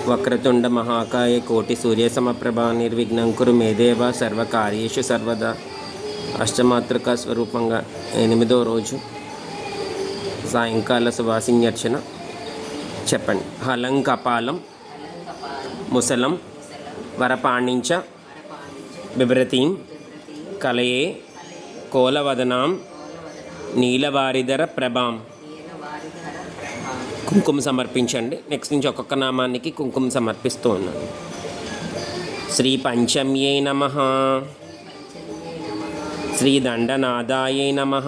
వక్రతుండ మహాకాయ కోటి సూర్యసమప్రభా నిర్విఘ్నం కురు మేదేవ సర్వకార్యేషు సర్వదా. అష్టమాతృకా స్వరూపంగా 8వ రోజు సాయంకాల సువాసిన్యర్చన చెప్పండి. హలం కపాలం ముసలం వరపాణించ బిభ్రతీం కలయే కోలవదనాం నీలవారిధర ప్రభాం. కుంకుమ సమర్పించండి. నెక్స్ట్ నుంచి ఒక్కొక్క నామానికి కుంకుమ సమర్పిస్తూ ఉన్నాను. శ్రీ పంచమ్యే నమః, శ్రీ దండనాదాయే నమః,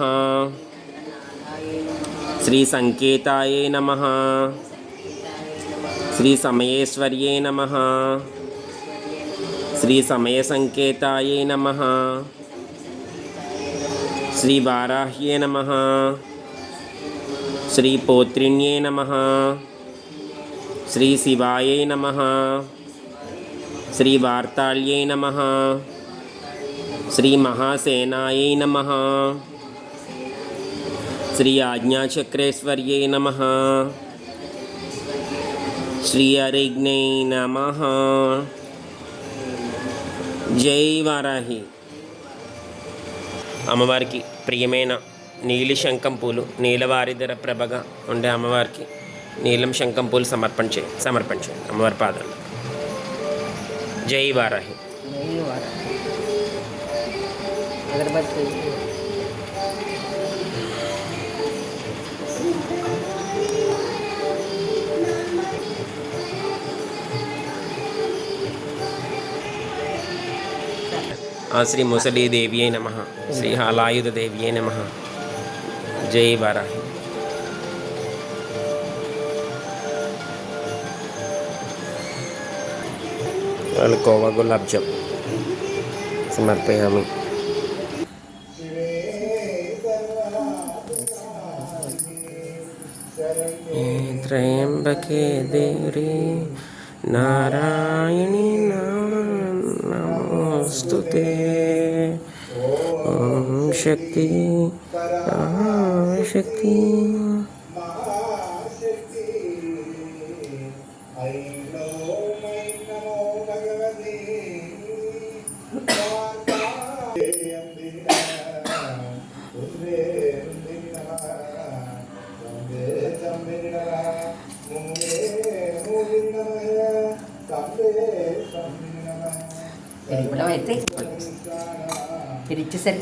శ్రీ సంకేతాయే నమః, శ్రీ సమయేశ్వర్యే నమః, శ్రీ సమయ సంకేతాయే నమః, శ్రీ వారాహ్యే నమః, శ్రీ పౌత్రిణ్యే నమః, శ్రీ శివాయే నమః, శ్రీ వార్తాళ్యే నమః, శ్రీ మహాసేనాయే నమః, శ్రీ ఆజ్ఞాచక్రేశ్వర్యే నమః, శ్రీ అరిగ్నే నమః. జై వారాహి. అమ్మవారికి ప్రియమైన నీలి శంఖం పూలు, నీలవారిధర ప్రభగా ఉండే అమ్మవారికి నీలం శంఖం పూలు సమర్పించండి అమ్మవారి పాదాలు. జై వారాహి. శ్రీ ముసలీదేవ్యై నమః, శ్రీ హాలాయుధదేవ్యై నమః. జై వారాహి. కోవా గులాబ్ జామ్ సమర్పయామి. త్రయంబకే దేవి నారాయణి నమోస్తుతే. ఓం శక్తి శక్తి. అయితే మీరు ఇచ్చేసరి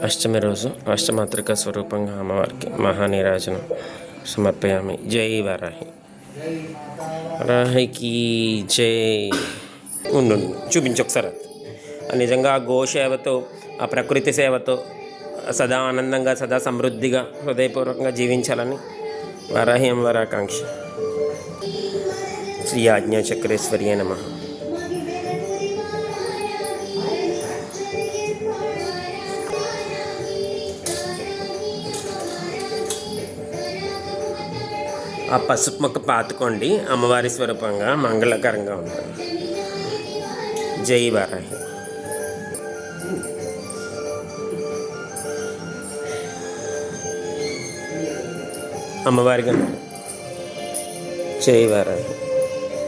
అష్టమి రోజు అష్టమాతృక స్వరూపంగా అమ్మవారికి మహానీరాజనం సమర్పయామి. జై వారాహి. వారాహికి జై. ఉండు చూపించు ఒకసారి. నిజంగా ఆ గోసేవతో, ఆ ప్రకృతి సేవతో సదా ఆనందంగా, సదా సమృద్ధిగా, హృదయపూర్వకంగా జీవించాలని వారాహి అమ్మవారి ఆకాంక్ష. శ్రీ ఆజ్ఞాచక్రేశ్వర్యే నమః. ఆ పసుపు మొక్క పాతుకోండి. అమ్మవారి స్వరూపంగా మంగళకరంగా ఉంటుంది. జై వారాహి. అమ్మవారిగా జై వారాహి.